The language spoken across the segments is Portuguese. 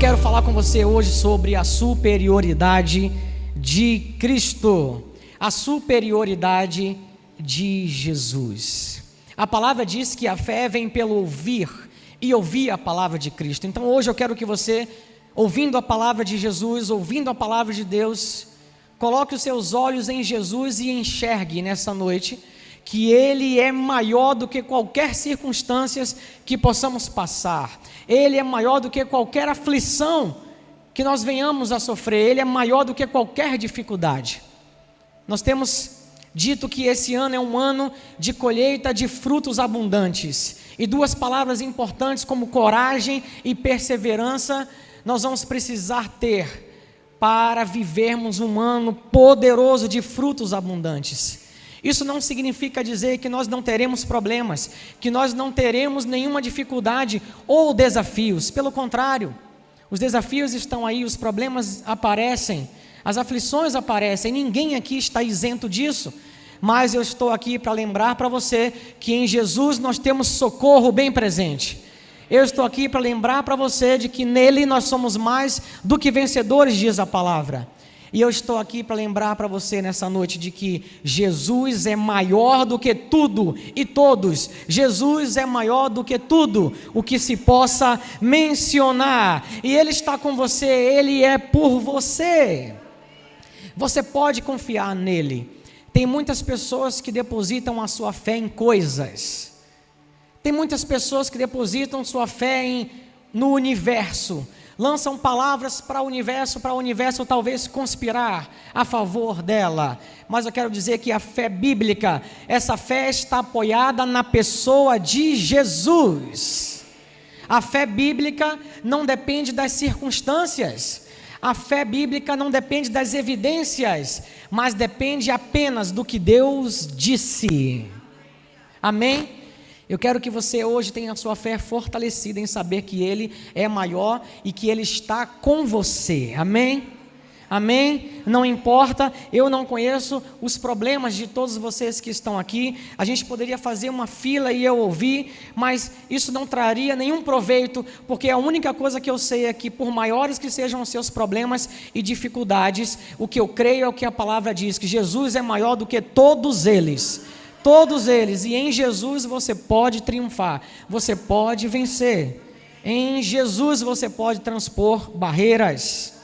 quero falar com você hoje sobre a superioridade de Cristo, a superioridade de Jesus. A palavra diz que a fé vem pelo ouvir e ouvir a palavra de Cristo. Então hoje eu quero que você, ouvindo a palavra de Jesus, ouvindo a palavra de Deus, coloque os seus olhos em Jesus e enxergue nessa noite que Ele é maior do que qualquer circunstância que possamos passar. Ele é maior do que qualquer aflição que nós venhamos a sofrer. Ele é maior do que qualquer dificuldade. Nós temos dito que esse ano é um ano de colheita de frutos abundantes. E duas palavras importantes como coragem e perseverança nós vamos precisar ter para vivermos um ano poderoso de frutos abundantes. Isso não significa dizer que nós não teremos problemas, que nós não teremos nenhuma dificuldade ou desafios. Pelo contrário, os desafios estão aí, os problemas aparecem, as aflições aparecem, ninguém aqui está isento disso. Mas eu estou aqui para lembrar para você que em Jesus nós temos socorro bem presente. Eu estou aqui para lembrar para você de que nele nós somos mais do que vencedores, diz a palavra. E eu estou aqui para lembrar para você nessa noite de que Jesus é maior do que tudo e todos. Jesus é maior do que tudo o que se possa mencionar. E Ele está com você, Ele é por você. Você pode confiar nele. Tem muitas pessoas que depositam a sua fé em coisas. Tem muitas pessoas que depositam sua fé no universo. Lançam palavras para o universo talvez conspirar a favor dela. Mas eu quero dizer que a fé bíblica, essa fé está apoiada na pessoa de Jesus. A fé bíblica não depende das circunstâncias. A fé bíblica não depende das evidências, mas depende apenas do que Deus disse. Amém? Eu quero que você hoje tenha a sua fé fortalecida em saber que Ele é maior e que Ele está com você. Amém? Amém? Não importa, eu não conheço os problemas de todos vocês que estão aqui. A gente poderia fazer uma fila e eu ouvir, mas isso não traria nenhum proveito, porque a única coisa que eu sei é que por maiores que sejam os seus problemas e dificuldades, o que eu creio é o que a palavra diz, que Jesus é maior do que todos eles. Todos eles, e em Jesus você pode triunfar, você pode vencer, em Jesus você pode transpor barreiras.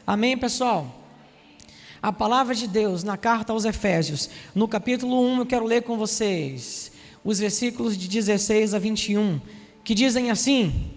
Amém, pessoal? A palavra de Deus na carta aos Efésios, no capítulo 1, eu quero ler com vocês os versículos de 16 a 21, que dizem assim: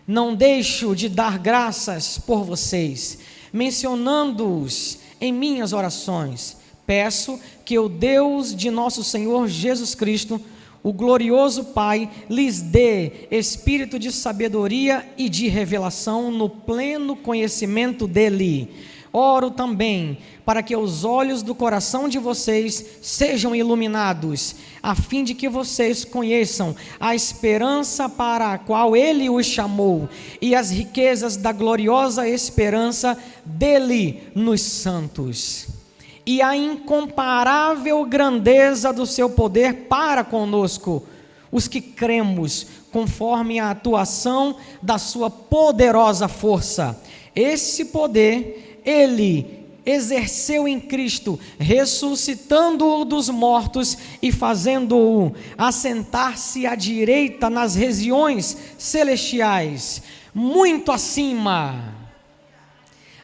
não deixo de dar graças por vocês, mencionando-os em minhas orações. Peço que o Deus de nosso Senhor Jesus Cristo, o glorioso Pai, lhes dê espírito de sabedoria e de revelação no pleno conhecimento dele. Oro também para que os olhos do coração de vocês sejam iluminados, a fim de que vocês conheçam a esperança para a qual Ele os chamou e as riquezas da gloriosa esperança dele nos santos. E a incomparável grandeza do seu poder para conosco, os que cremos, conforme a atuação da sua poderosa força. Esse poder, Ele exerceu em Cristo, ressuscitando-o dos mortos e fazendo-o assentar-se à direita nas regiões celestiais, muito acima.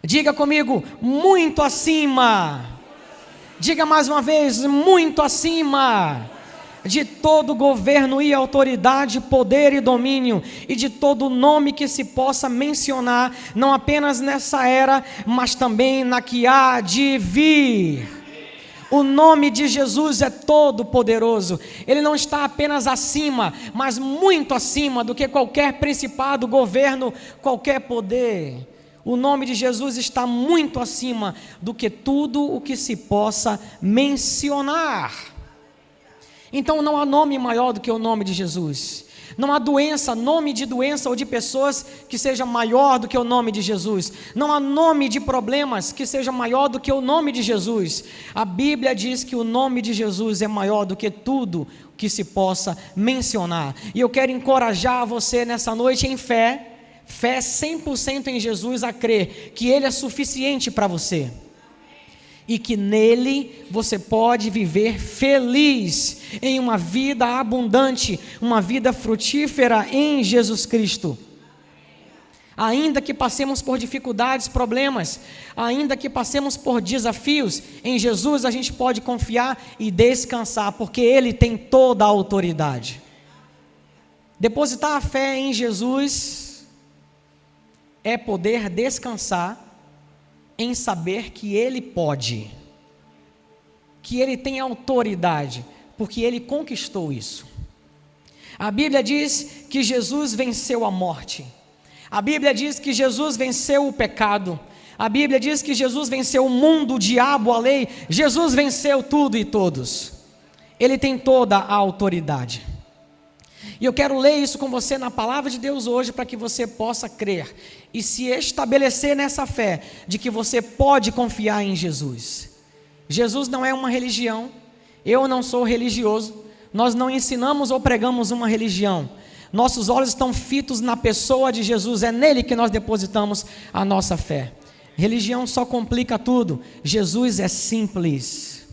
Diga comigo, muito acima. Diga mais uma vez, muito acima de todo governo e autoridade, poder e domínio, e de todo nome que se possa mencionar, não apenas nessa era, mas também na que há de vir. O nome de Jesus é todo poderoso. Ele não está apenas acima, mas muito acima do que qualquer principado, governo, qualquer poder. O nome de Jesus está muito acima do que tudo o que se possa mencionar. Então não há nome maior do que o nome de Jesus. Não há doença, nome de doença ou de pessoas que seja maior do que o nome de Jesus. Não há nome de problemas que seja maior do que o nome de Jesus. A Bíblia diz que o nome de Jesus é maior do que tudo que se possa mencionar. E eu quero encorajar você nessa noite em fé, Fé 100% em Jesus, a crer que Ele é suficiente para você. E que nele você pode viver feliz, em uma vida abundante, uma vida frutífera em Jesus Cristo. Ainda que passemos por dificuldades, problemas, ainda que passemos por desafios, em Jesus a gente pode confiar e descansar, porque Ele tem toda a autoridade. Depositar a fé em Jesus é poder descansar em saber que Ele pode, que Ele tem autoridade, porque Ele conquistou isso. A Bíblia diz que Jesus venceu a morte. A Bíblia diz que Jesus venceu o pecado. A Bíblia diz que Jesus venceu o mundo, o diabo, a lei. Jesus venceu tudo e todos. Ele tem toda a autoridade. E eu quero ler isso com você na palavra de Deus hoje, para que você possa crer e se estabelecer nessa fé de que você pode confiar em Jesus. Jesus não é uma religião. Eu não sou religioso. Nós não ensinamos ou pregamos uma religião. Nossos olhos estão fitos na pessoa de Jesus, é nele que nós depositamos a nossa fé. Religião só complica tudo, Jesus é simples.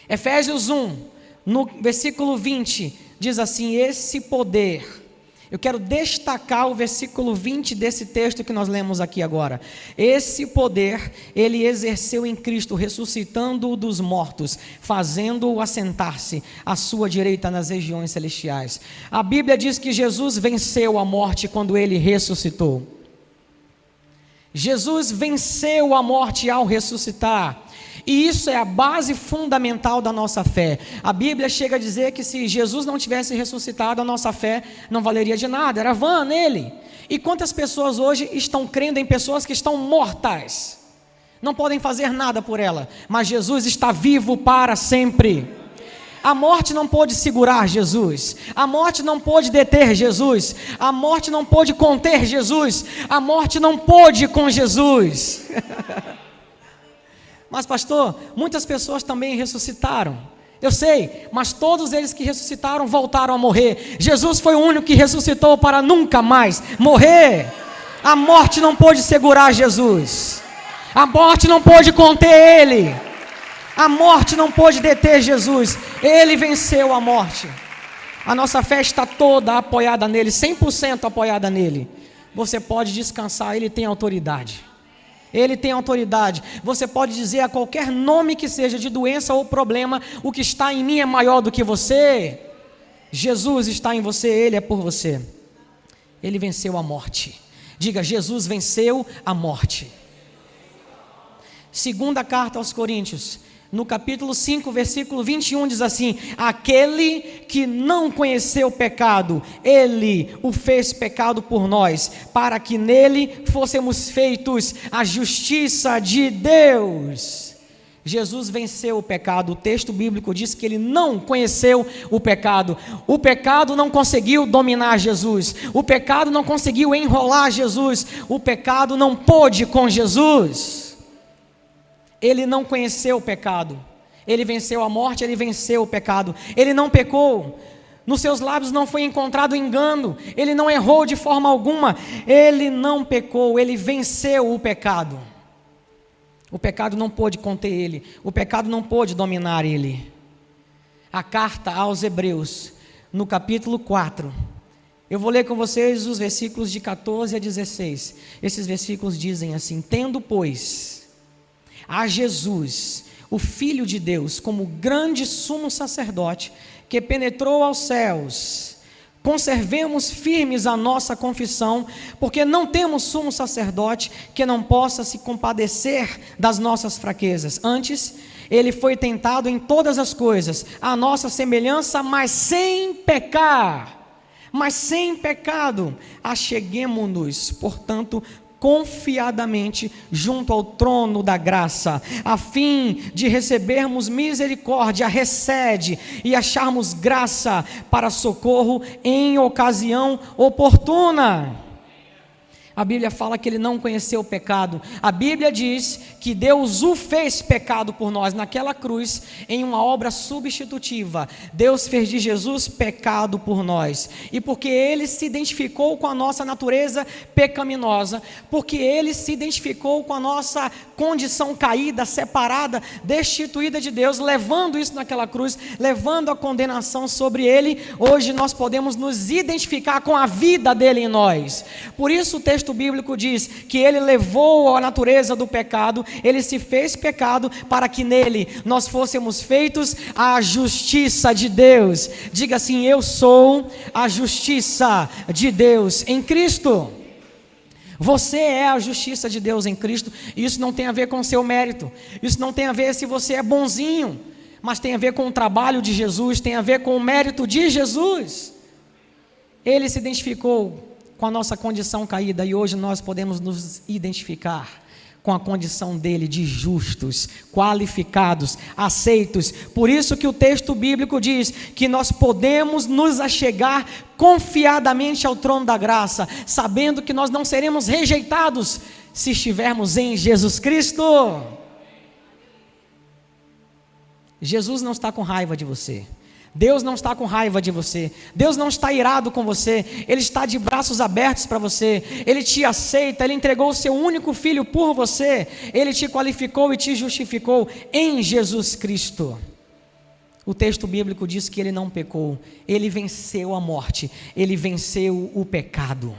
Efésios 1, no versículo 20, diz assim: esse poder, eu quero destacar o versículo 20 desse texto que nós lemos aqui agora. Esse poder, Ele exerceu em Cristo, ressuscitando-o dos mortos, fazendo-o assentar-se à sua direita nas regiões celestiais. A Bíblia diz que Jesus venceu a morte quando Ele ressuscitou. Jesus venceu a morte ao ressuscitar. E isso é a base fundamental da nossa fé. A Bíblia chega a dizer que se Jesus não tivesse ressuscitado, a nossa fé não valeria de nada, era vã nele. E quantas pessoas hoje estão crendo em pessoas que estão mortas, não podem fazer nada por ela, mas Jesus está vivo para sempre. A morte não pôde segurar Jesus, a morte não pôde deter Jesus, a morte não pôde conter Jesus, a morte não pôde com Jesus. Mas pastor, muitas pessoas também ressuscitaram. Eu sei, mas todos eles que ressuscitaram voltaram a morrer. Jesus foi o único que ressuscitou para nunca mais morrer. A morte não pôde segurar Jesus. A morte não pôde conter Ele. A morte não pôde deter Jesus. Ele venceu a morte. A nossa fé está toda apoiada nele, 100% apoiada nele. Você pode descansar, Ele tem autoridade. Ele tem autoridade. Você pode dizer a qualquer nome que seja de doença ou problema: o que está em mim é maior do que você. Jesus está em você, Ele é por você. Ele venceu a morte. Diga: Jesus venceu a morte. Segunda carta aos Coríntios, no capítulo 5, versículo 21, diz assim: aquele que não conheceu o pecado, Ele o fez pecado por nós, para que nele fôssemos feitos a justiça de Deus. Jesus venceu o pecado. O texto bíblico diz que Ele não conheceu o pecado. O pecado não conseguiu dominar Jesus. O pecado não conseguiu enrolar Jesus. O pecado não pôde com Jesus. Ele não conheceu o pecado. Ele venceu a morte, Ele venceu o pecado. Ele não pecou. Nos seus lábios não foi encontrado engano. Ele não errou de forma alguma. Ele não pecou. Ele venceu o pecado. O pecado não pôde conter Ele. O pecado não pôde dominar Ele. A carta aos Hebreus, no capítulo 4. Eu vou ler com vocês os versículos de 14 a 16. Esses versículos dizem assim: tendo, pois, a Jesus, o Filho de Deus, como grande sumo sacerdote, que penetrou aos céus, conservemos firmes a nossa confissão, porque não temos sumo sacerdote que não possa se compadecer das nossas fraquezas. Antes, Ele foi tentado em todas as coisas, à nossa semelhança, mas sem pecar. Mas sem pecado. Acheguemo-nos, portanto, confiadamente junto ao trono da graça, a fim de recebermos misericórdia, recede, e acharmos graça para socorro em ocasião oportuna. A Bíblia fala que ele não conheceu o pecado. A Bíblia diz que Deus o fez pecado por nós naquela cruz, em uma obra substitutiva. Deus fez de Jesus pecado por nós. E porque ele se identificou com a nossa natureza pecaminosa, porque ele se identificou com a nossa condição caída, separada, destituída de Deus, levando isso naquela cruz, levando a condenação sobre ele, hoje nós podemos nos identificar com a vida dele em nós. Por isso o texto bíblico diz que ele levou a natureza do pecado, ele se fez pecado para que nele nós fôssemos feitos a justiça de Deus. Diga assim: eu sou a justiça de Deus em Cristo. Você é a justiça de Deus em Cristo. Isso não tem a ver com o seu mérito, isso não tem a ver se você é bonzinho, mas tem a ver com o trabalho de Jesus, tem a ver com o mérito de Jesus. Ele se identificou com a nossa condição caída, e hoje nós podemos nos identificar com a condição dele de justos, qualificados, aceitos. Por isso que o texto bíblico diz que nós podemos nos achegar confiadamente ao trono da graça, sabendo que nós não seremos rejeitados se estivermos em Jesus Cristo. Jesus não está com raiva de você. Deus não está com raiva de você. Deus não está irado com você. Ele está de braços abertos para você. Ele te aceita. Ele entregou o seu único filho por você. Ele te qualificou e te justificou em Jesus Cristo. O texto bíblico diz que ele não pecou. Ele venceu a morte. Ele venceu o pecado.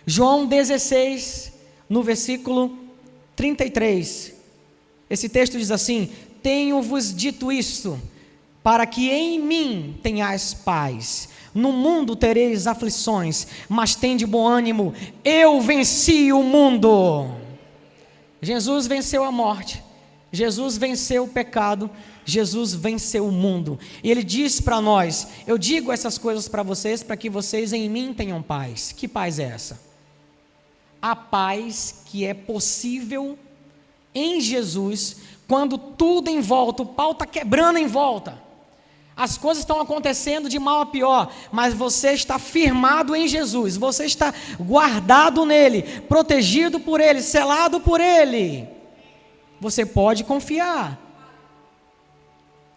João 16, no versículo 33. Esse texto diz assim: tenho-vos dito isto, para que em mim tenhais paz. No mundo tereis aflições, mas tende bom ânimo, eu venci o mundo. Jesus venceu a morte, Jesus venceu o pecado, Jesus venceu o mundo. E ele diz para nós: eu digo essas coisas para vocês, para que vocês em mim tenham paz. Que paz é essa? A paz que é possível em Jesus, quando tudo em volta, o pau está quebrando em volta, as coisas estão acontecendo de mal a pior, mas você está firmado em Jesus, você está guardado nele, protegido por ele, selado por ele. Você pode confiar.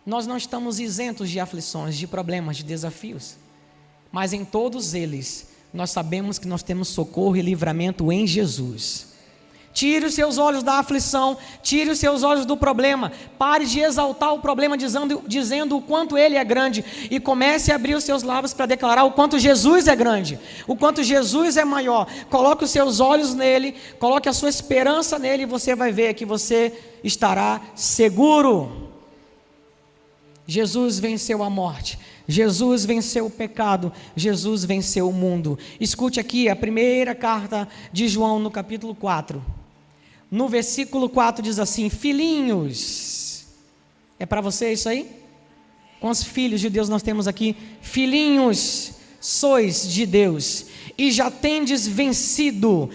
Nós não estamos isentos de aflições, de problemas, de desafios, mas em todos eles nós sabemos que nós temos socorro e livramento em Jesus. Tire os seus olhos da aflição, tire os seus olhos do problema, pare de exaltar o problema dizendo o quanto ele é grande, e comece a abrir os seus lábios para declarar o quanto Jesus é grande, o quanto Jesus é maior. Coloque os seus olhos nele, coloque a sua esperança nele, e você vai ver que você estará seguro. Jesus venceu a morte, Jesus venceu o pecado, Jesus venceu o mundo. Escute aqui a primeira carta de João, no capítulo 4. No versículo 4 diz assim: filhinhos, é para você isso aí? Quantos filhos de Deus nós temos aqui? Filhinhos, sois de Deus, e já tendes vencido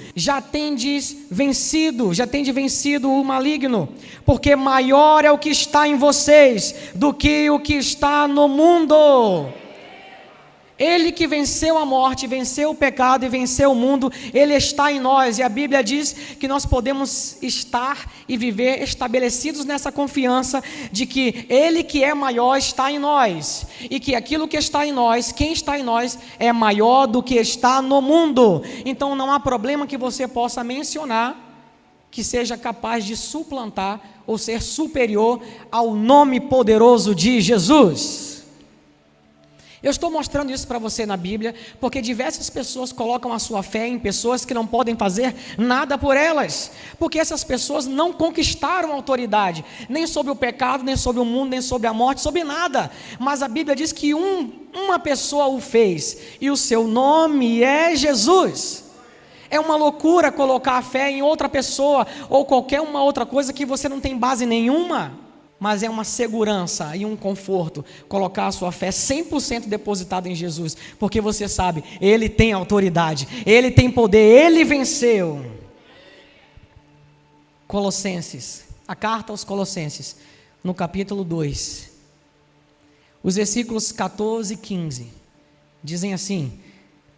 o maligno, porque maior é o que está em vocês do que o que está no mundo. Ele que venceu a morte, venceu o pecado e venceu o mundo, ele está em nós, e a Bíblia diz que nós podemos estar e viver estabelecidos nessa confiança de que ele que é maior está em nós, e que aquilo que está em nós, quem está em nós, é maior do que está no mundo. Então não há problema que você possa mencionar que seja capaz de suplantar ou ser superior ao nome poderoso de Jesus. Eu estou mostrando isso para você na Bíblia, porque diversas pessoas colocam a sua fé em pessoas que não podem fazer nada por elas, porque essas pessoas não conquistaram autoridade, nem sobre o pecado, nem sobre o mundo, nem sobre a morte, sobre nada. Mas a Bíblia diz que uma pessoa o fez, e o seu nome é Jesus. É uma loucura colocar a fé em outra pessoa, ou qualquer uma outra coisa que você não tem base nenhuma. Mas é uma segurança e um conforto colocar a sua fé 100% depositada em Jesus, porque você sabe, ele tem autoridade, ele tem poder, ele venceu. Colossenses, a carta aos Colossenses, no capítulo 2, os versículos 14 e 15, dizem assim: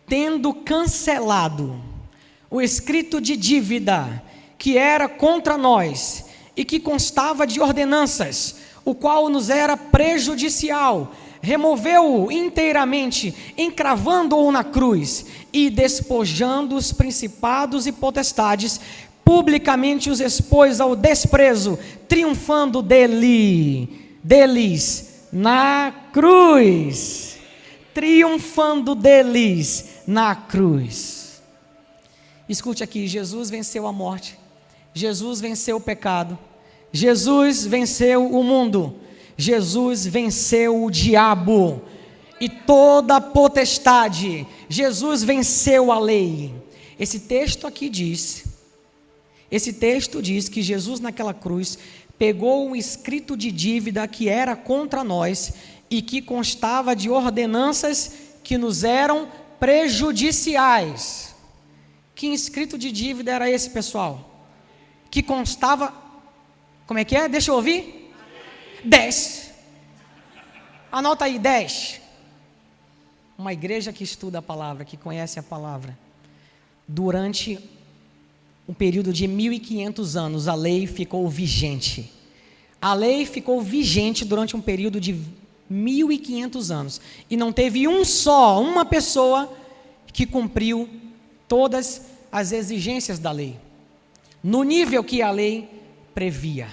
tendo cancelado o escrito de dívida que era contra nós e que constava de ordenanças, o qual nos era prejudicial, removeu-o inteiramente, encravando-o na cruz e despojando os principados e potestades, publicamente os expôs ao desprezo, triunfando deles na cruz. Triunfando deles na cruz. Escute aqui, Jesus venceu a morte, Jesus venceu o pecado, Jesus venceu o mundo, Jesus venceu o diabo e toda a potestade, Jesus venceu a lei. Esse texto diz que Jesus naquela cruz pegou um escrito de dívida que era contra nós e que constava de ordenanças que nos eram prejudiciais. Que escrito de dívida era esse, pessoal? Que constava, como é que é? Deixa eu ouvir. 10. Anota aí, 10. Uma igreja que estuda a palavra, que conhece a palavra, durante um período de 1500 anos, a lei ficou vigente. A lei ficou vigente durante um período de 1500 anos. E não teve uma pessoa que cumpriu todas as exigências da lei, no nível que a lei previa.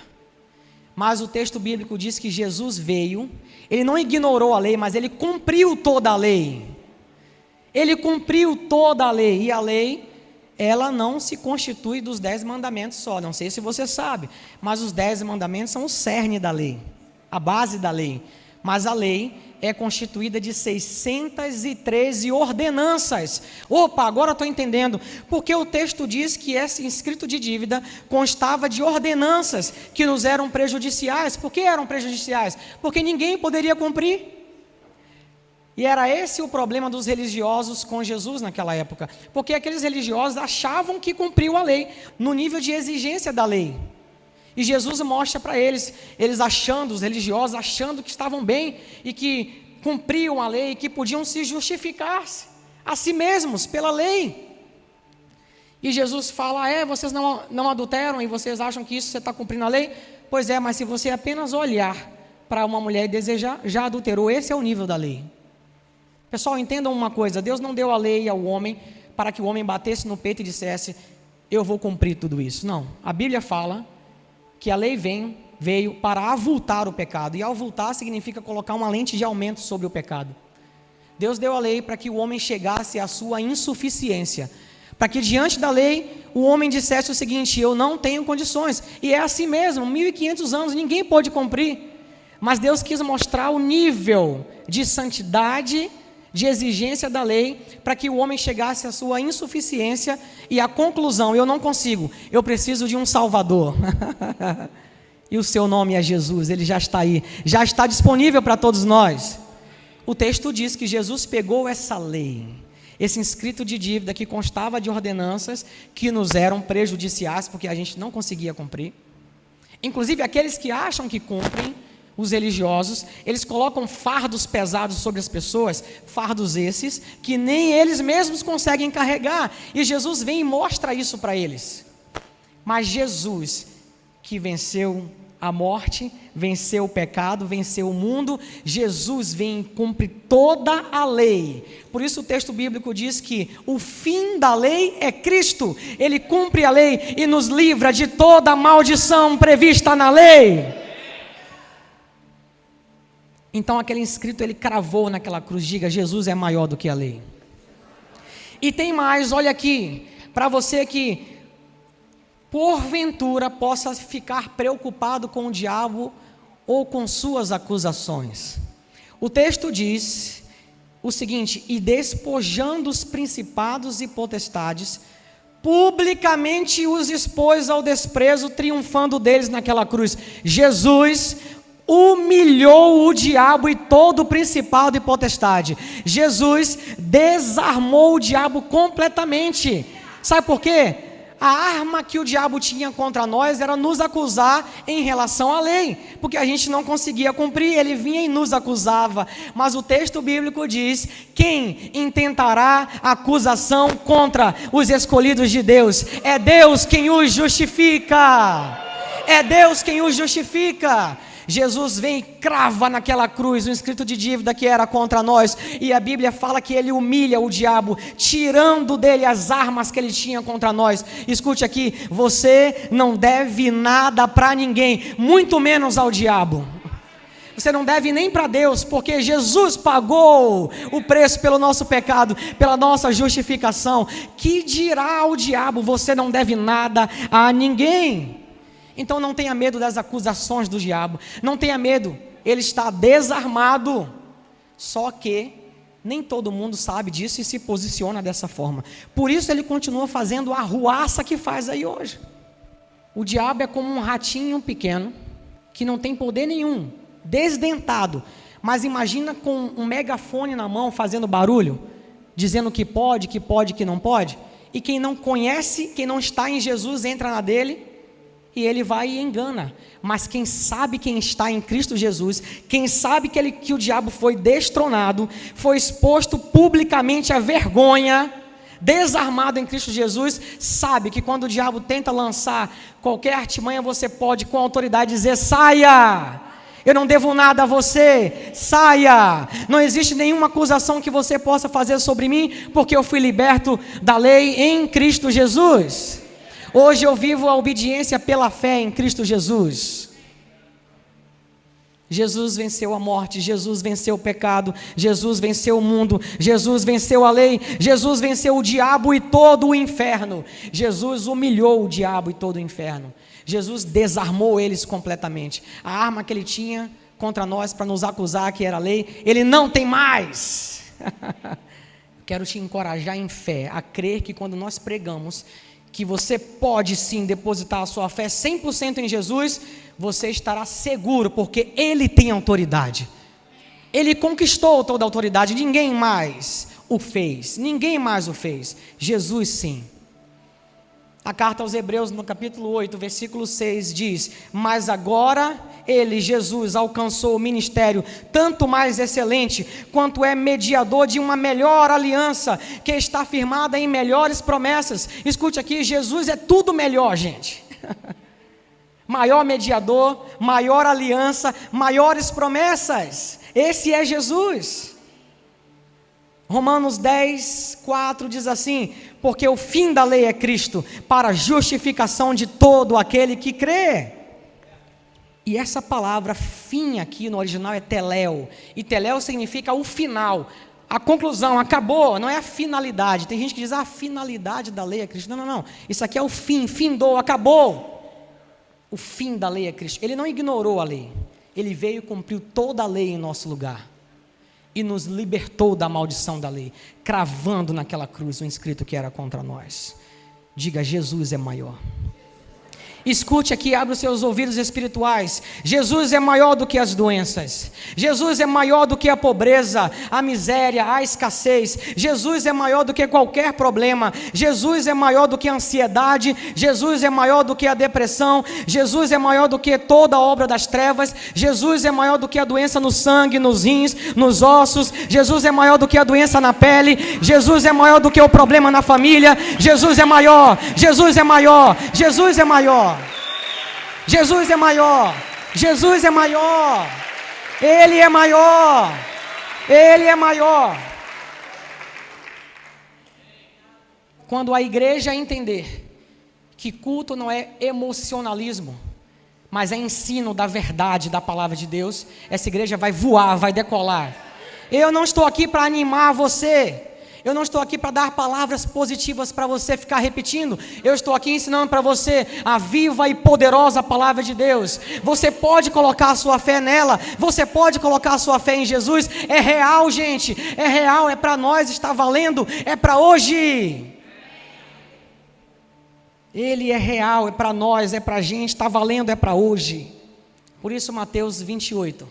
Mas o texto bíblico diz que Jesus veio, ele não ignorou a lei, mas ele cumpriu toda a lei. Ele cumpriu toda a lei, e a lei, ela não se constitui dos 10 mandamentos só, não sei se você sabe, mas os 10 mandamentos são o cerne da lei, a base da lei. Mas a lei é constituída de 613 ordenanças. Opa, agora estou entendendo, porque o texto diz que esse escrito de dívida constava de ordenanças que nos eram prejudiciais. Por que eram prejudiciais? Porque ninguém poderia cumprir. E era esse o problema dos religiosos com Jesus naquela época, porque aqueles religiosos achavam que cumpriu a lei, no nível de exigência da lei. E Jesus mostra para eles achando, os religiosos achando que estavam bem e que cumpriam a lei, que podiam se justificar a si mesmos pela lei. E Jesus fala, vocês não adulteram e vocês acham que isso você está cumprindo a lei? Pois é, mas se você apenas olhar para uma mulher e desejar, já adulterou. Esse é o nível da lei. Pessoal, entendam uma coisa, Deus não deu a lei ao homem para que o homem batesse no peito e dissesse, eu vou cumprir tudo isso. Não, a Bíblia fala que a lei veio para avultar o pecado, e avultar significa colocar uma lente de aumento sobre o pecado. Deus deu a lei para que o homem chegasse à sua insuficiência, para que diante da lei o homem dissesse o seguinte, eu não tenho condições, e é assim mesmo, 1500 anos, ninguém pôde cumprir, mas Deus quis mostrar o nível de santidade, de exigência da lei, para que o homem chegasse à sua insuficiência e à conclusão, eu não consigo, eu preciso de um Salvador. E o seu nome é Jesus, ele já está aí, já está disponível para todos nós. O texto diz que Jesus pegou essa lei, esse escrito de dívida que constava de ordenanças que nos eram prejudiciais, porque a gente não conseguia cumprir. Inclusive aqueles que acham que cumprem, os religiosos, eles colocam fardos pesados sobre as pessoas, fardos esses que nem eles mesmos conseguem carregar, e Jesus vem e mostra isso para eles. Mas Jesus, que venceu a morte, venceu o pecado, venceu o mundo, Jesus vem e cumpre toda a lei. Por isso o texto bíblico diz que o fim da lei é Cristo. Ele cumpre a lei e nos livra de toda a maldição prevista na lei. Então aquele escrito ele cravou naquela cruz, diga, Jesus é maior do que a lei. E tem mais, olha aqui, para você que porventura possa ficar preocupado com o diabo ou com suas acusações. O texto diz o seguinte, e despojando os principados e potestades, publicamente os expôs ao desprezo, triunfando deles naquela cruz. Jesus humilhou o diabo e todo o principado e potestade. Jesus desarmou o diabo completamente. Sabe por quê? A arma que o diabo tinha contra nós era nos acusar em relação à lei, porque a gente não conseguia cumprir, ele vinha e nos acusava. Mas o texto bíblico diz: quem intentará acusação contra os escolhidos de Deus? É Deus quem os justifica. É Deus quem os justifica. Jesus vem e crava naquela cruz o escrito de dívida que era contra nós, e a Bíblia fala que ele humilha o diabo, tirando dele as armas que ele tinha contra nós. Escute aqui: você não deve nada para ninguém, muito menos ao diabo. Você não deve nem para Deus, porque Jesus pagou o preço pelo nosso pecado, pela nossa justificação. Que dirá ao diabo? Você não deve nada a ninguém. Então não tenha medo das acusações do diabo, não tenha medo, ele está desarmado. Só que nem todo mundo sabe disso e se posiciona dessa forma. Por isso ele continua fazendo a arruaça que faz aí hoje. O diabo é como um ratinho pequeno, que não tem poder nenhum, desdentado, mas imagina com um megafone na mão fazendo barulho, dizendo que pode, que não pode. E quem não conhece, quem não está em Jesus, entra na dele e ele vai e engana. Mas quem sabe quem está em Cristo Jesus, quem sabe que o diabo foi destronado, foi exposto publicamente à vergonha, desarmado em Cristo Jesus, sabe que quando o diabo tenta lançar qualquer artimanha, você pode com autoridade dizer: saia, eu não devo nada a você, saia, não existe nenhuma acusação que você possa fazer sobre mim, porque eu fui liberto da lei em Cristo Jesus. Hoje eu vivo a obediência pela fé em Cristo Jesus. Jesus venceu a morte, Jesus venceu o pecado, Jesus venceu o mundo, Jesus venceu a lei, Jesus venceu o diabo e todo o inferno. Jesus humilhou o diabo e todo o inferno. Jesus desarmou eles completamente. A arma que ele tinha contra nós para nos acusar, que era a lei, ele não tem mais. Quero te encorajar em fé, a crer que quando nós pregamos que você pode sim depositar a sua fé 100% em Jesus, você estará seguro, porque Ele tem autoridade. Ele conquistou toda a autoridade, ninguém mais o fez, Jesus sim. A carta aos Hebreus, no capítulo 8, versículo 6, diz: mas agora ele, Jesus, alcançou o ministério tanto mais excelente, quanto é mediador de uma melhor aliança, que está firmada em melhores promessas. Escute aqui, Jesus é tudo melhor, gente. Maior mediador, maior aliança, maiores promessas. Esse é Jesus. Romanos 10, 4 diz assim: porque o fim da lei é Cristo, para a justificação de todo aquele que crê. E essa palavra fim aqui no original é teléu, e teléu significa o final, a conclusão, acabou, não é a finalidade. Tem gente que diz: a finalidade da lei é Cristo. Não, isso aqui é o fim, findou, acabou. O fim da lei é Cristo. Ele não ignorou a lei, ele veio e cumpriu toda a lei em nosso lugar, e nos libertou da maldição da lei, cravando naquela cruz o inscrito que era contra nós. Diga: Jesus é maior. Escute aqui, abre os seus ouvidos espirituais. Jesus é maior do que as doenças. Jesus é maior do que a pobreza, a miséria, a escassez. Jesus é maior do que qualquer problema. Jesus é maior do que a ansiedade. Jesus é maior do que a depressão. Jesus é maior do que toda a obra das trevas. Jesus é maior do que a doença no sangue, nos rins, nos ossos. Jesus é maior do que a doença na pele. Jesus é maior do que o problema na família. Jesus é maior. Jesus é maior. Jesus é maior. Jesus é maior, Jesus é maior, Ele é maior, Ele é maior. Quando a igreja entender que culto não é emocionalismo, mas é ensino da verdade da palavra de Deus, essa igreja vai voar, vai decolar. Eu não estou aqui para animar você, eu não estou aqui para dar palavras positivas para você ficar repetindo. Eu estou aqui ensinando para você a viva e poderosa palavra de Deus. Você pode colocar a sua fé nela. Você pode colocar a sua fé em Jesus. É real, gente. É real, é para nós, está valendo. É para hoje. Ele é real, é para nós, é para a gente, está valendo, é para hoje. Por isso Mateus 28,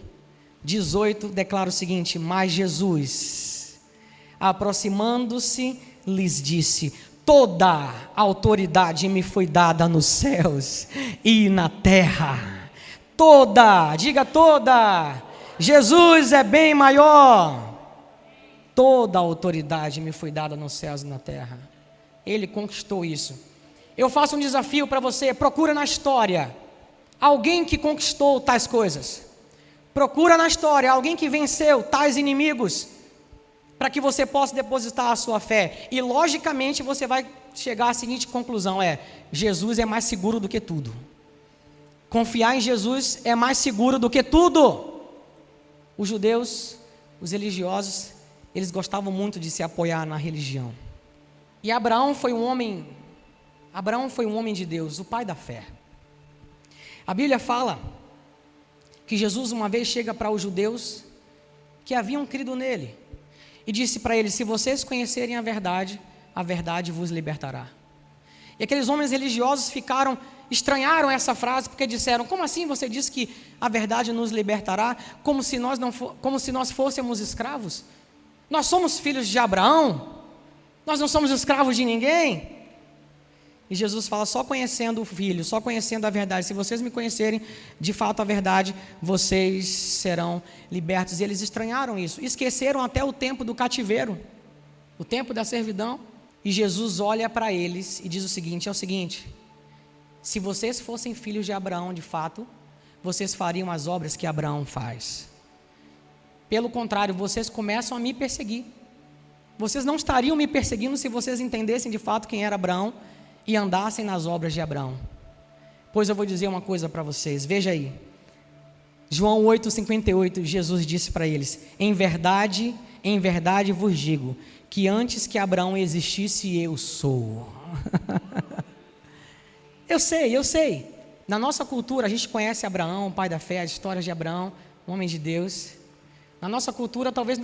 18 declara o seguinte: mas Jesus, aproximando-se, lhes disse: toda a autoridade me foi dada nos céus e na terra. Toda, diga toda. Jesus é bem maior. Toda a autoridade me foi dada nos céus e na terra. Ele conquistou isso. Eu faço um desafio para você: procura na história alguém que conquistou tais coisas. Procura na história alguém que venceu tais inimigos, para que você possa depositar a sua fé. E logicamente você vai chegar à seguinte conclusão: Jesus é mais seguro do que tudo. Confiar em Jesus é mais seguro do que tudo. Os judeus, os religiosos, eles gostavam muito de se apoiar na religião. E Abraão foi um homem de Deus, o pai da fé. A Bíblia fala que Jesus uma vez chega para os judeus que haviam crido nele e disse para eles: se vocês conhecerem a verdade vos libertará. E aqueles homens religiosos estranharam essa frase, porque disseram: como assim você diz que a verdade nos libertará, como se nós fôssemos escravos? Nós somos filhos de Abraão, nós não somos escravos de ninguém. E Jesus fala: só conhecendo o Filho, só conhecendo a verdade, se vocês me conhecerem de fato a verdade, vocês serão libertos. E eles estranharam isso, esqueceram até o tempo do cativeiro, o tempo da servidão. E Jesus olha para eles e diz o seguinte: se vocês fossem filhos de Abraão de fato, vocês fariam as obras que Abraão faz. Pelo contrário, vocês começam a me perseguir. Vocês não estariam me perseguindo se vocês entendessem de fato quem era Abraão e andassem nas obras de Abraão. Pois eu vou dizer uma coisa para vocês, veja aí, João 8,58, Jesus disse para eles: em verdade vos digo, que antes que Abraão existisse, eu sou. Eu sei, na nossa cultura a gente conhece Abraão, o pai da fé, as histórias de Abraão, um homem de Deus. Na nossa cultura talvez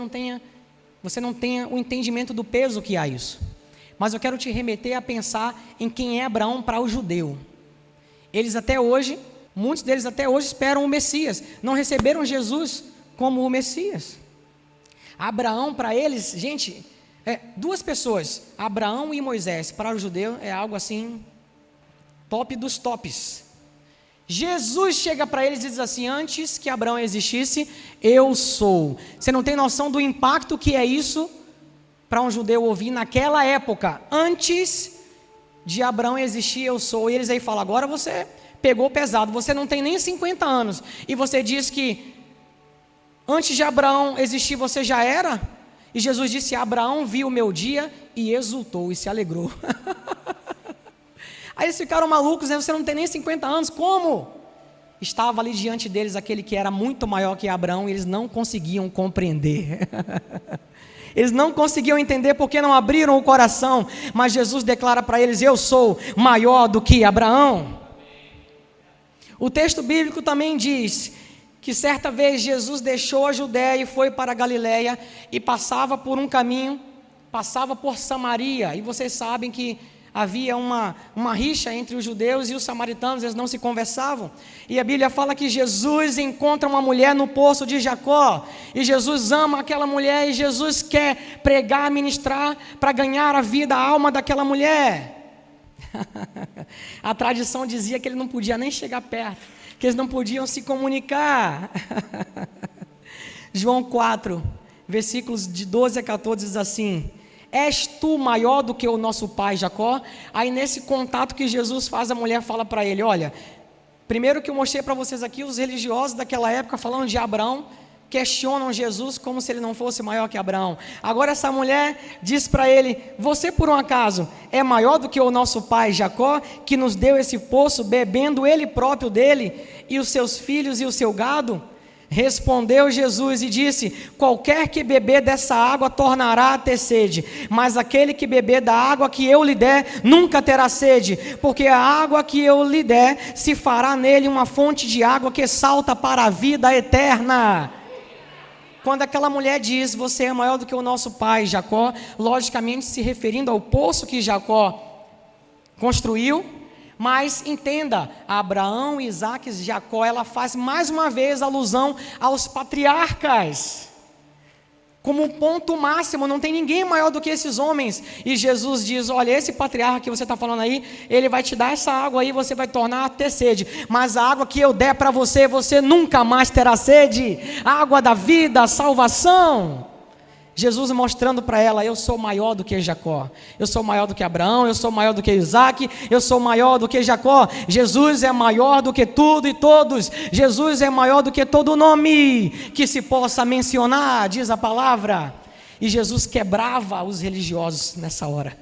você não tenha o entendimento do peso que há isso. Mas eu quero te remeter a pensar em quem é Abraão para o judeu. Muitos deles até hoje esperam o Messias, não receberam Jesus como o Messias. Abraão para eles, gente, duas pessoas, Abraão e Moisés, para o judeu é algo assim, top dos tops. Jesus chega para eles e diz assim: antes que Abraão existisse, eu sou. Você não tem noção do impacto que é isso para um judeu ouvir naquela época: antes de Abraão existir, eu sou. E eles aí falam: agora você pegou pesado, você não tem nem 50 anos e você diz que antes de Abraão existir você já era? E Jesus disse: Abraão viu o meu dia e exultou e se alegrou. Aí eles ficaram malucos, né? Você não tem nem 50 anos, como? Estava ali diante deles aquele que era muito maior que Abraão e eles não conseguiam compreender. Eles não conseguiam entender porque não abriram o coração, mas Jesus declara para eles: eu sou maior do que Abraão. O texto bíblico também diz que certa vez Jesus deixou a Judéia e foi para a Galiléia e passava por um caminho, passava por Samaria, e vocês sabem que havia uma rixa entre os judeus e os samaritanos, eles não se conversavam, e a Bíblia fala que Jesus encontra uma mulher no poço de Jacó, e Jesus ama aquela mulher, e Jesus quer pregar, ministrar, para ganhar a vida, a alma daquela mulher. A tradição dizia que ele não podia nem chegar perto, que eles não podiam se comunicar. João 4, versículos de 12 a 14 diz assim: és tu maior do que o nosso pai Jacó? Aí nesse contato que Jesus faz, a mulher fala para ele: olha, primeiro que eu mostrei para vocês aqui, os religiosos daquela época falando de Abraão, questionam Jesus como se ele não fosse maior que Abraão. Agora essa mulher diz para ele: você por um acaso é maior do que o nosso pai Jacó, que nos deu esse poço, bebendo ele próprio dele, e os seus filhos e o seu gado? Respondeu Jesus e disse: qualquer que beber dessa água tornará a ter sede, mas aquele que beber da água que eu lhe der nunca terá sede, porque a água que eu lhe der se fará nele uma fonte de água que salta para a vida eterna. Quando aquela mulher diz: você é maior do que o nosso pai Jacó, logicamente se referindo ao poço que Jacó construiu. Mas entenda, Abraão, Isaque e Jacó, ela faz mais uma vez alusão aos patriarcas. como um ponto máximo, não tem ninguém maior do que esses homens. E Jesus diz: olha, esse patriarca que você está falando aí, ele vai te dar essa água aí, você vai tornar a ter sede, mas a água que eu der para você, você nunca mais terá sede, a água da vida, a salvação. Jesus mostrando para ela: eu sou maior do que Jacó, eu sou maior do que Abraão, eu sou maior do que Isaac, eu sou maior do que Jacó. Jesus é maior do que tudo e todos. Jesus é maior do que todo nome que se possa mencionar, diz a palavra. E Jesus quebrava os religiosos nessa hora,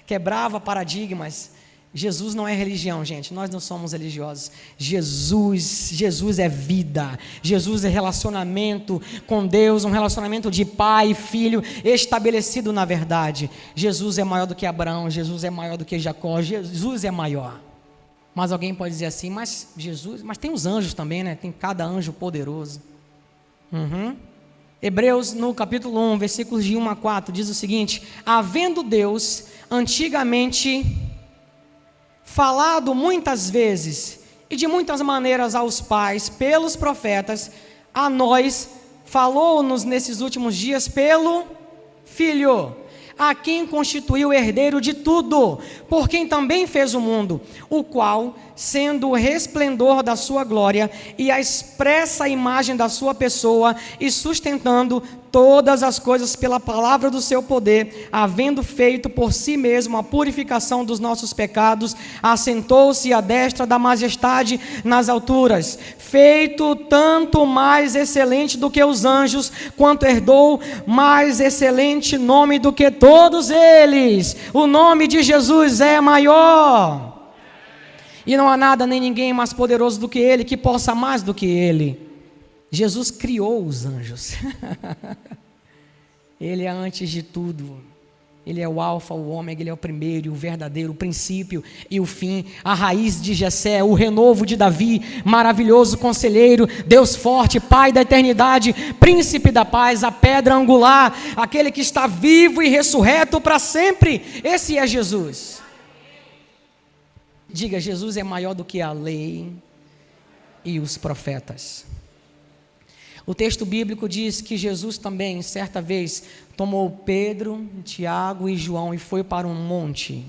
quebrava paradigmas. Jesus não é religião, gente, nós não somos religiosos. Jesus é vida, Jesus é relacionamento com Deus, um relacionamento de pai e filho estabelecido na verdade. Jesus é maior do que Abraão, Jesus é maior do que Jacó, Jesus é maior. Mas alguém pode dizer assim: mas Jesus, mas tem os anjos também, né? Tem cada anjo poderoso. Hebreus, no capítulo 1, versículos de 1 a 4, diz o seguinte: havendo Deus antigamente falado muitas vezes e de muitas maneiras aos pais pelos profetas, a nós falou-nos nesses últimos dias pelo Filho, a quem constituiu herdeiro de tudo, por quem também fez o mundo, o qual, sendo o resplendor da sua glória e a expressa imagem da sua pessoa, e sustentando todas as coisas pela palavra do seu poder, havendo feito por si mesmo a purificação dos nossos pecados, assentou-se à destra da majestade nas alturas, feito tanto mais excelente do que os anjos, quanto herdou mais excelente nome do que todos eles. O nome de Jesus é maior, e não há nada nem ninguém mais poderoso do que Ele, que possa mais do que Ele. Jesus criou os anjos. Ele é antes de tudo. Ele é o alfa, o ômega, Ele é o primeiro, o verdadeiro, o princípio e o fim, a raiz de Jessé, o renovo de Davi, maravilhoso conselheiro, Deus forte, Pai da eternidade, príncipe da paz, a pedra angular, aquele que está vivo e ressurreto para sempre. Esse é Jesus. Diga: Jesus é maior do que a lei e os profetas. O texto bíblico diz que Jesus também, certa vez, tomou Pedro, Tiago e João e foi para um monte.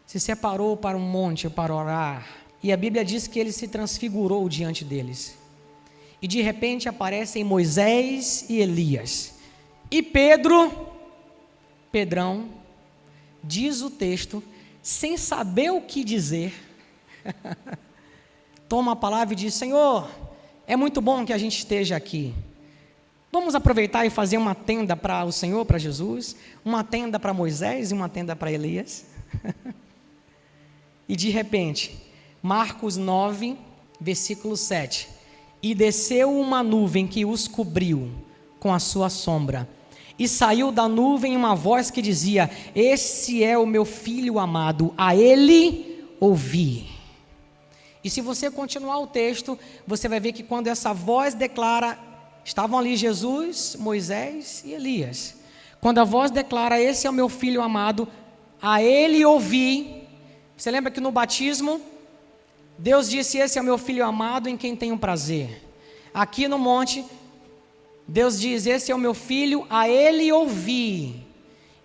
Se separou para um monte para orar. E a Bíblia diz que ele se transfigurou diante deles. E de repente aparecem Moisés e Elias. E Pedrão, diz o texto, sem saber o que dizer, toma a palavra e diz: Senhor, é muito bom que a gente esteja aqui. Vamos aproveitar e fazer uma tenda para o Senhor, para Jesus, uma tenda para Moisés e uma tenda para Elias. E de repente, Marcos 9, versículo 7. E desceu uma nuvem que os cobriu com a sua sombra. E saiu da nuvem uma voz que dizia: esse é o meu filho amado, a ele ouvi. E se você continuar o texto, você vai ver que quando essa voz declara, estavam ali Jesus, Moisés e Elias. Quando a voz declara: esse é o meu filho amado, a ele ouvi. Você lembra que no batismo, Deus disse: esse é o meu filho amado em quem tenho prazer. Aqui no monte, Deus diz: esse é o meu filho, a ele ouvi.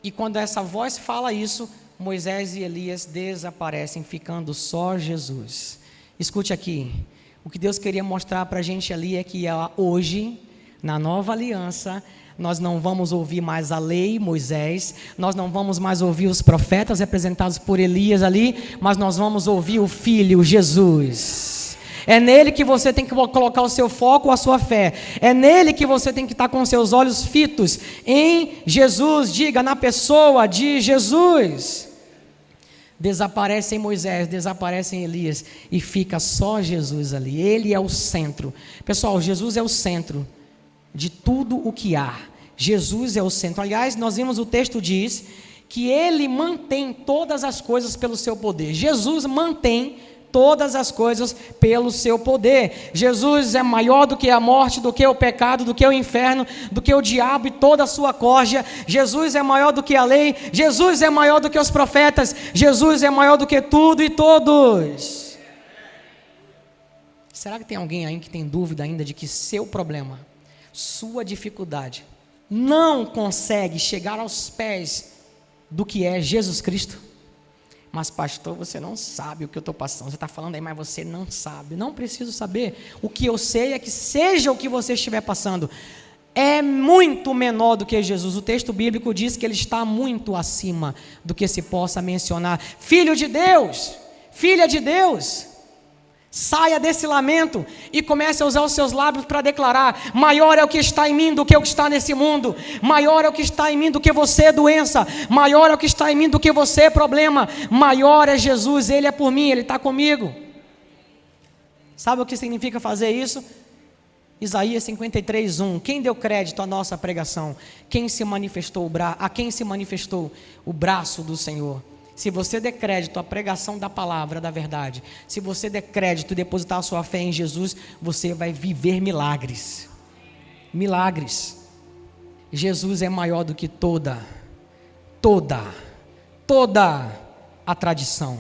E quando essa voz fala isso, Moisés e Elias desaparecem, ficando só Jesus. Escute aqui, o que Deus queria mostrar para a gente ali é que hoje, na nova aliança, nós não vamos ouvir mais a lei, Moisés, nós não vamos mais ouvir os profetas representados por Elias ali, mas nós vamos ouvir o Filho, Jesus. É nele que você tem que colocar o seu foco, a sua fé. É nele que você tem que estar com seus olhos fitos em Jesus. Diga: na pessoa de Jesus. Desaparece em Moisés, desaparece em Elias e fica só Jesus ali. Ele é o centro. Pessoal, Jesus é o centro de tudo o que há. Jesus é o centro. Aliás, nós vimos, o texto diz que Ele mantém todas as coisas pelo seu poder. Jesus mantém todas as coisas pelo seu poder. Jesus é maior do que a morte, do que o pecado, do que o inferno, do que o diabo e toda a sua corja. Jesus é maior do que a lei. Jesus é maior do que os profetas. Jesus é maior do que tudo e todos. Será que tem alguém aí que tem dúvida ainda de que seu problema, sua dificuldade, não consegue chegar aos pés do que é Jesus Cristo. Mas pastor, você não sabe o que eu estou passando, você está falando aí, mas você não sabe. Não preciso saber, o que eu sei é que seja o que você estiver passando, é muito menor do que Jesus. O texto bíblico diz que ele está muito acima do que se possa mencionar. Filho de Deus, filha de Deus, saia desse lamento e comece a usar os seus lábios para declarar: maior é o que está em mim do que o que está nesse mundo, maior é o que está em mim do que você, doença, maior é o que está em mim do que você, problema, maior é Jesus, Ele é por mim, Ele está comigo. Sabe o que significa fazer isso? Isaías 53:1, quem deu crédito à nossa pregação? Quem se manifestou a quem se manifestou o braço do Senhor? Se você der crédito à pregação da palavra, da verdade, se você der crédito e depositar a sua fé em Jesus, você vai viver milagres. Milagres. Jesus é maior do que toda a tradição.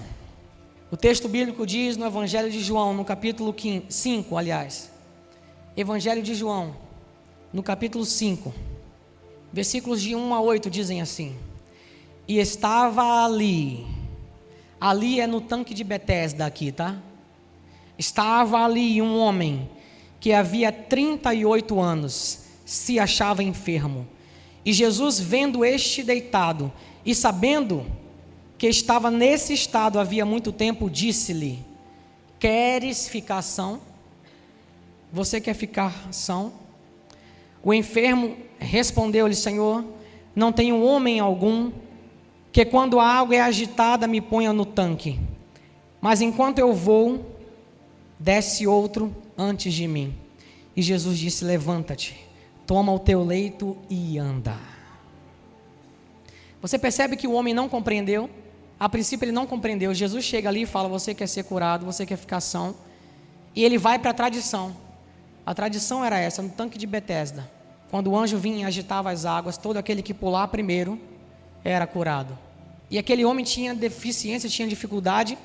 O texto bíblico diz no Evangelho de João, no capítulo 5, Evangelho de João, no capítulo 5, versículos de 1 a 8 dizem assim: e estava ali é no tanque de Betesda aqui, tá? Estava ali um homem que havia 38 anos, se achava enfermo. E Jesus, vendo este deitado e sabendo que estava nesse estado havia muito tempo, disse-lhe: queres ficar são? Você quer ficar são? O enfermo respondeu-lhe: Senhor, não tenho homem algum que quando a água é agitada me ponha no tanque, mas enquanto eu vou, desce outro antes de mim. E Jesus disse: levanta-te, toma o teu leito e anda. Você percebe que o homem não compreendeu? A princípio ele não compreendeu. Jesus chega ali e fala: você quer ser curado, você quer ficar são? E ele vai para a tradição. A tradição era essa, no tanque de Betesda, quando o anjo vinha e agitava as águas, todo aquele que pular primeiro era curado. E aquele homem tinha deficiência, tinha dificuldade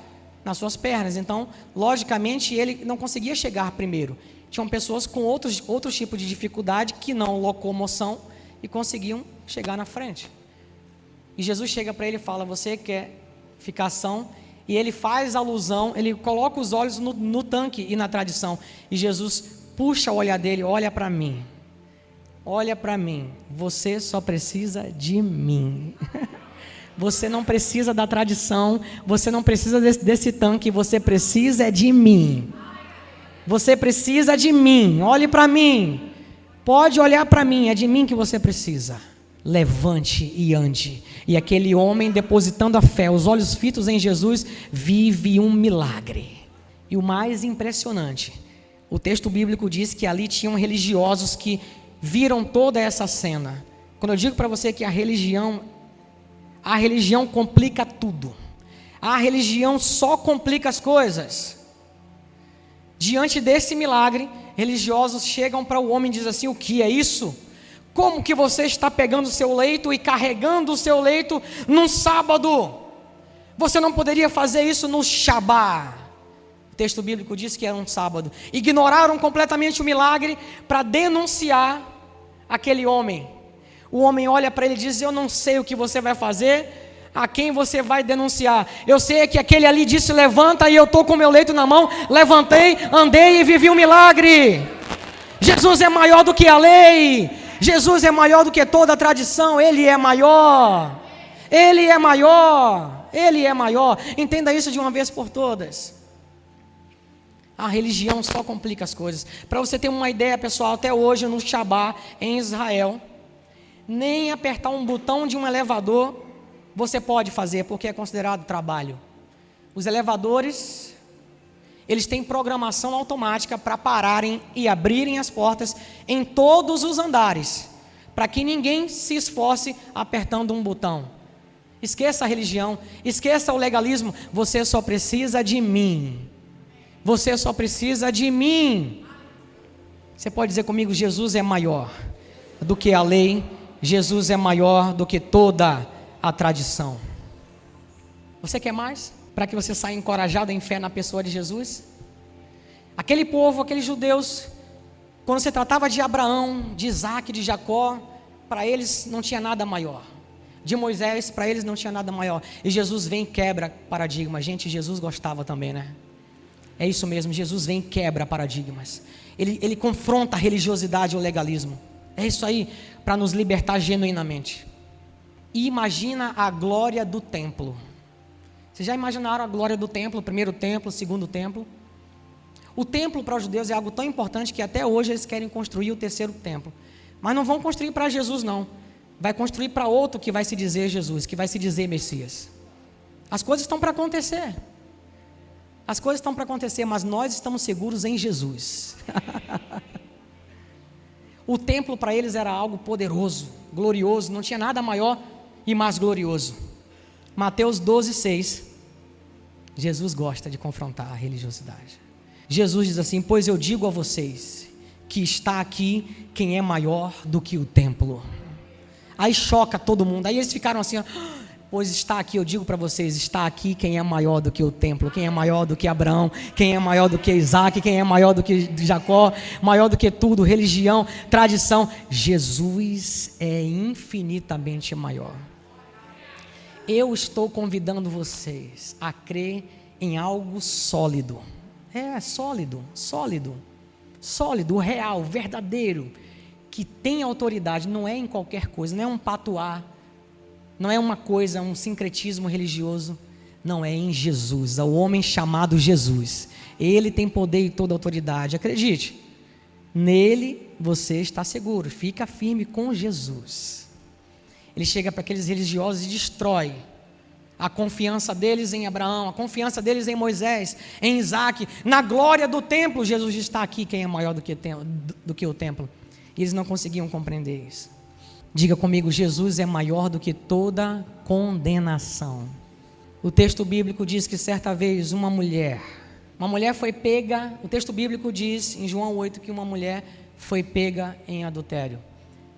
nas suas pernas, então logicamente ele não conseguia chegar primeiro. Tinham pessoas com outros tipos de dificuldade, que não locomoção, e conseguiam chegar na frente. E Jesus chega para ele e fala: você quer ficar são? E ele faz alusão, ele coloca os olhos no tanque e na tradição, e Jesus puxa o olhar dele: olha para mim, você só precisa de mim. Você não precisa da tradição, você não precisa desse tanque, você precisa de mim. Você precisa de mim, olhe para mim, pode olhar para mim, é de mim que você precisa. Levante e ande. E aquele homem, depositando a fé, os olhos fitos em Jesus, vive um milagre. E o mais impressionante, o texto bíblico diz que ali tinham religiosos que viram toda essa cena. Quando eu digo para você que a religião complica tudo. A religião só complica as coisas. Diante desse milagre, religiosos chegam para o homem e dizem assim: o que é isso? Como que você está pegando o seu leito e carregando o seu leito num sábado? Você não poderia fazer isso no Shabá. O texto bíblico diz que era um sábado. Ignoraram completamente o milagre para denunciar aquele homem. O homem olha para ele e diz: eu não sei o que você vai fazer, a quem você vai denunciar. Eu sei que aquele ali disse: levanta, e eu estou com meu leito na mão, levantei, andei e vivi um milagre. Jesus é maior do que a lei, Jesus é maior do que toda a tradição, Ele é maior, Ele é maior, Ele é maior. Entenda isso de uma vez por todas. A religião só complica as coisas. Para você ter uma ideia, pessoal, até hoje no Shabá, em Israel, nem apertar um botão de um elevador você pode fazer, porque é considerado trabalho. Os elevadores, eles têm programação automática para pararem e abrirem as portas em todos os andares, para que ninguém se esforce apertando um botão. Esqueça a religião, esqueça o legalismo. Você só precisa de mim. Você só precisa de mim. Você pode dizer comigo: Jesus é maior do que a lei, Jesus é maior do que toda a tradição. Você quer mais? Para que você saia encorajado em fé na pessoa de Jesus? Aquele povo, aqueles judeus, quando se tratava de Abraão, de Isaac, de Jacó, para eles não tinha nada maior. De Moisés, para eles não tinha nada maior. E Jesus vem e quebra paradigmas. Gente, Jesus gostava também, né? É isso mesmo, Jesus vem e quebra paradigmas. Ele confronta a religiosidade e o legalismo. É isso aí, para nos libertar genuinamente. E imagina a glória do templo. Vocês já imaginaram a glória do templo? O primeiro templo, o segundo templo? O templo para os judeus é algo tão importante que até hoje eles querem construir o terceiro templo. Mas não vão construir para Jesus, não. Vai construir para outro que vai se dizer Jesus, que vai se dizer Messias. As coisas estão para acontecer. As coisas estão para acontecer, mas nós estamos seguros em Jesus. O templo para eles era algo poderoso, glorioso, não tinha nada maior e mais glorioso. Mateus 12:6. Jesus gosta de confrontar a religiosidade. Jesus diz assim: pois eu digo a vocês que está aqui quem é maior do que o templo. Aí choca todo mundo. Aí eles ficaram assim: pois está aqui, eu digo para vocês, está aqui quem é maior do que o templo, quem é maior do que Abraão, quem é maior do que Isaac, quem é maior do que Jacó, maior do que tudo, religião, tradição. Jesus é infinitamente maior. Eu estou convidando vocês a crer em algo sólido. Sólido, real, verdadeiro, que tem autoridade, não é em qualquer coisa, não é um patuá, não é uma coisa, um sincretismo religioso, não, é em Jesus, é o homem chamado Jesus. Ele tem poder e toda autoridade, acredite, nele você está seguro, fica firme com Jesus. Ele chega para aqueles religiosos e destrói a confiança deles em Abraão, a confiança deles em Moisés, em Isaac, na glória do templo. Jesus está aqui, quem é maior do que o templo. E eles não conseguiam compreender isso. Diga comigo: Jesus é maior do que toda condenação. O texto bíblico diz que certa vez uma mulher foi pega, o texto bíblico diz em João 8 que uma mulher foi pega em adultério.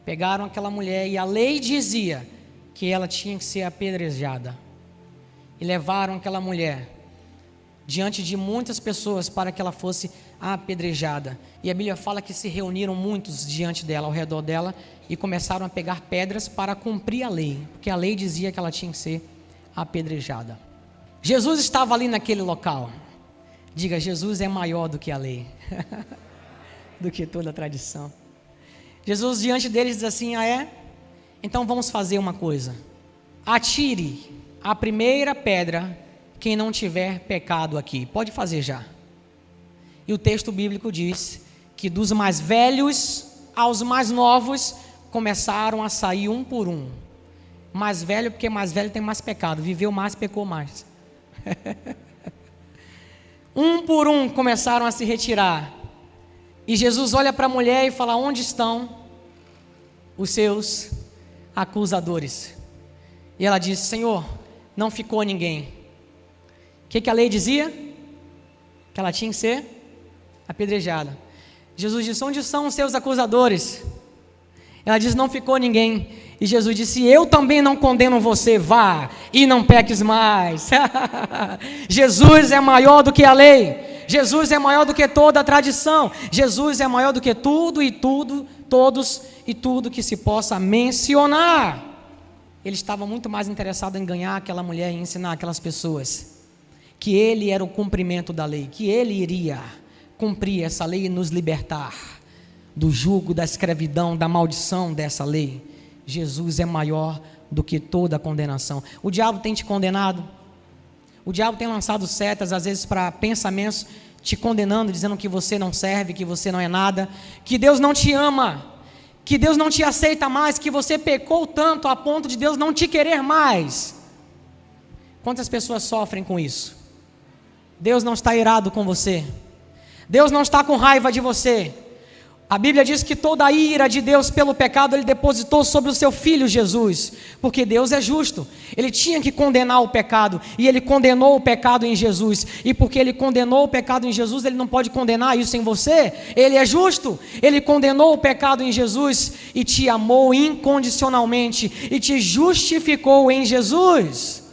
Pegaram aquela mulher e a lei dizia que ela tinha que ser apedrejada. E levaram aquela mulher diante de muitas pessoas para que ela fosse apedrejada. E a Bíblia fala que se reuniram muitos diante dela, ao redor dela, e começaram a pegar pedras para cumprir a lei, porque a lei dizia que ela tinha que ser apedrejada. Jesus estava ali naquele local. Diga: Jesus é maior do que a lei, do que toda a tradição. Jesus diante deles diz assim: ah é? Então vamos fazer uma coisa. Atire a primeira pedra quem não tiver pecado aqui. Pode fazer já. E o texto bíblico diz que dos mais velhos aos mais novos começaram a sair um por um. Mais velho, porque mais velho tem mais pecado. Viveu mais, pecou mais. Um por um começaram a se retirar. E Jesus olha para a mulher e fala: onde estão os seus acusadores? E ela diz: Senhor, não ficou ninguém. O que a lei dizia? Que ela tinha que ser apedrejada. Jesus disse: onde são os seus acusadores? Ela diz: não ficou ninguém. E Jesus disse: eu também não condeno você, vá e não peques mais. Jesus é maior do que a lei. Jesus é maior do que toda a tradição. Jesus é maior do que tudo e tudo, todos e tudo que se possa mencionar. Ele estava muito mais interessado em ganhar aquela mulher e ensinar aquelas pessoas que ele era o cumprimento da lei, que ele iria cumprir essa lei e nos libertar do jugo, da escravidão, da maldição dessa lei. Jesus é maior do que toda a condenação. O diabo tem te condenado, o diabo tem lançado setas às vezes para pensamentos te condenando, dizendo que você não serve, que você não é nada, que Deus não te ama, que Deus não te aceita mais, que você pecou tanto a ponto de Deus não te querer mais. Quantas pessoas sofrem com isso? Deus não está irado com você, Deus não está com raiva de você. A Bíblia diz que toda a ira de Deus pelo pecado Ele depositou sobre o seu Filho Jesus, porque Deus é justo. Ele tinha que condenar o pecado, e Ele condenou o pecado em Jesus, e porque Ele condenou o pecado em Jesus, Ele não pode condenar isso em você. Ele é justo, Ele condenou o pecado em Jesus, e te amou incondicionalmente, e te justificou em Jesus.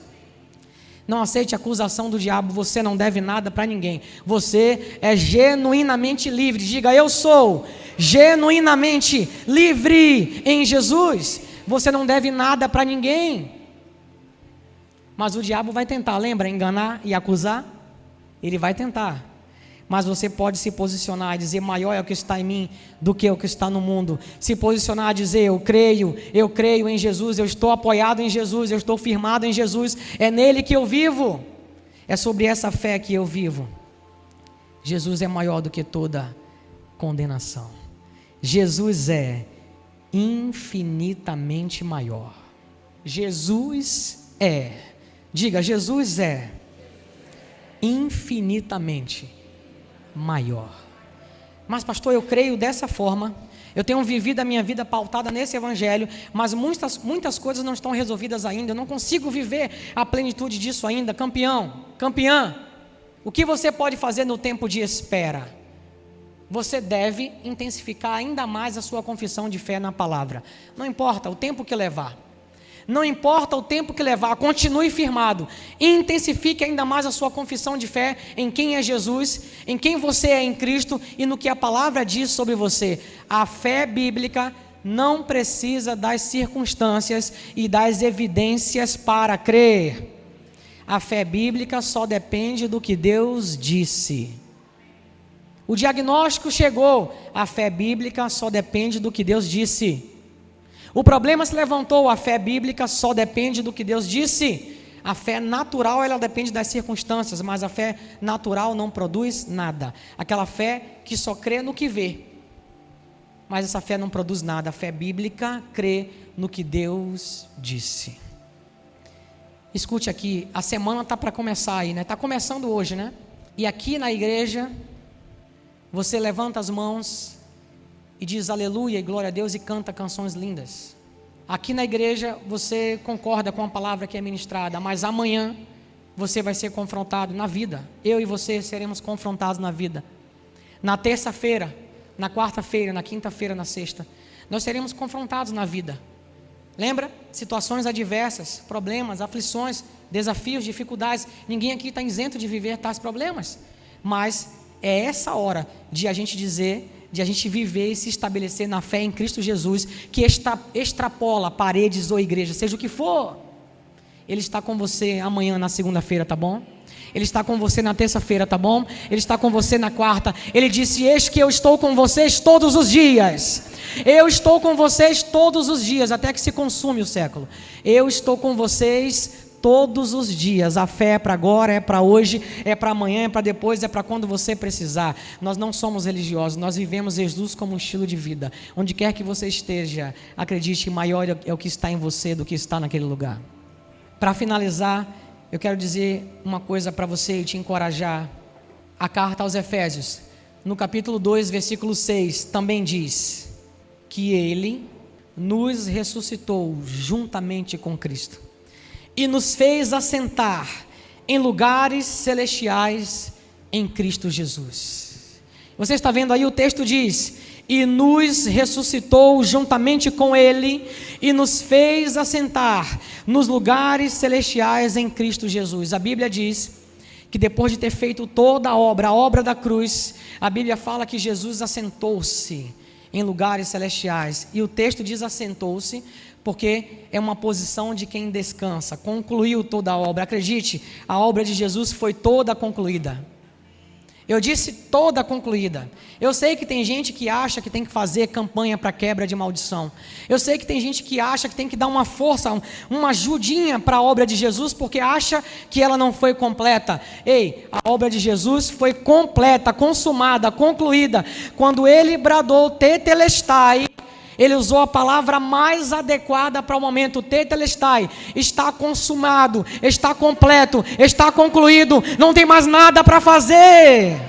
Não aceite a acusação do diabo, você não deve nada para ninguém. Você é genuinamente livre. Diga, eu sou genuinamente livre em Jesus. Você não deve nada para ninguém. Mas o diabo vai tentar, lembra? Enganar e acusar? Ele vai tentar. Mas você pode se posicionar e dizer, maior é o que está em mim do que o que está no mundo. Se posicionar e dizer, eu creio em Jesus, eu estou apoiado em Jesus, eu estou firmado em Jesus, é nele que eu vivo. É sobre essa fé que eu vivo. Jesus é maior do que toda condenação. Jesus é infinitamente maior. Jesus é, diga, Jesus é infinitamente maior. Mas pastor, eu creio dessa forma, eu tenho vivido a minha vida pautada nesse evangelho, mas muitas coisas não estão resolvidas ainda, eu não consigo viver a plenitude disso ainda. Campeã, o que você pode fazer no tempo de espera? Você deve intensificar ainda mais a sua confissão de fé na palavra, não importa o tempo que levar. Não importa o tempo que levar, continue firmado, intensifique ainda mais a sua confissão de fé em quem é Jesus, em quem você é em Cristo e no que a palavra diz sobre você. A fé bíblica não precisa das circunstâncias e das evidências para crer. A fé bíblica só depende do que Deus disse. O diagnóstico chegou, a fé bíblica só depende do que Deus disse. O problema se levantou, a fé bíblica só depende do que Deus disse. A fé natural, ela depende das circunstâncias, mas a fé natural não produz nada. Aquela fé que só crê no que vê. Mas essa fé não produz nada. A fé bíblica crê no que Deus disse. Escute aqui, a semana está para começar aí, né? Está começando hoje, né? E aqui na igreja, você levanta as mãos e diz aleluia e glória a Deus e canta canções lindas. Aqui na igreja você concorda com a palavra que é ministrada, mas amanhã você vai ser confrontado na vida. Eu e você seremos confrontados na vida. Na terça-feira, na quarta-feira, na quinta-feira, na sexta, nós seremos confrontados na vida. Lembra? Situações adversas, problemas, aflições, desafios, dificuldades. Ninguém aqui está isento de viver tais problemas. Mas é essa hora de a gente dizer, de a gente viver e se estabelecer na fé em Cristo Jesus, que extrapola paredes ou igreja, seja o que for. Ele está com você amanhã na segunda-feira, tá bom? Ele está com você na terça-feira, tá bom? Ele está com você na quarta. Ele disse, eis que eu estou com vocês todos os dias. Eu estou com vocês todos os dias, até que se consume o século. Eu estou com vocês todos os dias. A fé é para agora, é para hoje, é para amanhã, é para depois, é para quando você precisar. Nós não somos religiosos, nós vivemos Jesus como um estilo de vida. Onde quer que você esteja, acredite que maior é o que está em você do que está naquele lugar. Para finalizar, eu quero dizer uma coisa para você e te encorajar. A carta aos Efésios, no capítulo 2, versículo 6, também diz que Ele nos ressuscitou juntamente com Cristo e nos fez assentar em lugares celestiais em Cristo Jesus. Você está vendo aí, o texto diz, e nos ressuscitou juntamente com Ele e nos fez assentar nos lugares celestiais em Cristo Jesus. A Bíblia diz que depois de ter feito toda a obra da cruz, a Bíblia fala que Jesus assentou-se em lugares celestiais, e o texto diz assentou-se, porque é uma posição de quem descansa, concluiu toda a obra. Acredite, a obra de Jesus foi toda concluída. Eu disse toda concluída. Eu sei que tem gente que acha que tem que fazer campanha para quebra de maldição. Eu sei que tem gente que acha que tem que dar uma força, uma ajudinha para a obra de Jesus, porque acha que ela não foi completa. Ei, a obra de Jesus foi completa, consumada, concluída. Quando Ele bradou tetelestai, Ele usou a palavra mais adequada para o momento, tetelestai, está consumado, está completo, está concluído, não tem mais nada para fazer.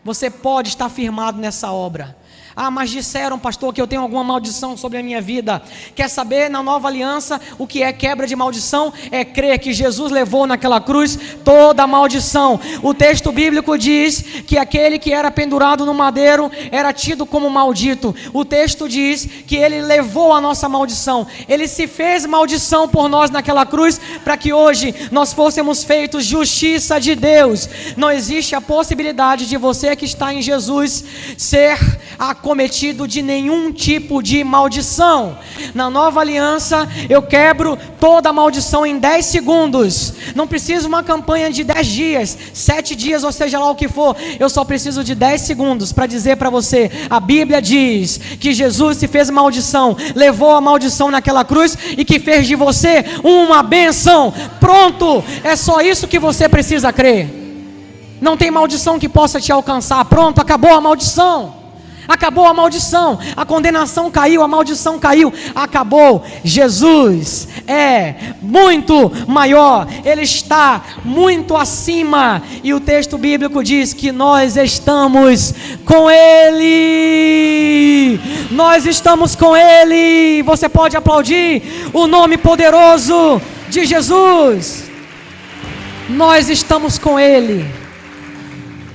Você pode estar firmado nessa obra. Ah, mas disseram, pastor, que eu tenho alguma maldição sobre a minha vida. Quer saber, na nova aliança, o que é quebra de maldição? É crer que Jesus levou naquela cruz toda a maldição. O texto bíblico diz que aquele que era pendurado no madeiro era tido como maldito. O texto diz que ele levou a nossa maldição. Ele se fez maldição por nós naquela cruz, para que hoje nós fôssemos feitos justiça de Deus. Não existe a possibilidade de você que está em Jesus ser acometido de nenhum tipo de maldição. Na nova aliança eu quebro toda a maldição em 10 segundos. Não preciso uma campanha de 10 dias, 7 dias, ou seja lá o que for. Eu só preciso de 10 segundos para dizer para você: a Bíblia diz que Jesus se fez maldição, levou a maldição naquela cruz e que fez de você uma bênção. Pronto, é só isso que você precisa crer. Não tem maldição que possa te alcançar. Pronto, acabou a maldição. Acabou a maldição, a condenação caiu, a maldição caiu, acabou. Jesus é muito maior, Ele está muito acima, e o texto bíblico diz que nós estamos com Ele. Nós estamos com Ele. Você pode aplaudir o nome poderoso de Jesus. Nós estamos com Ele.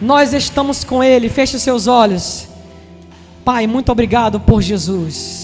Nós estamos com Ele. Feche os seus olhos. Pai, muito obrigado por Jesus.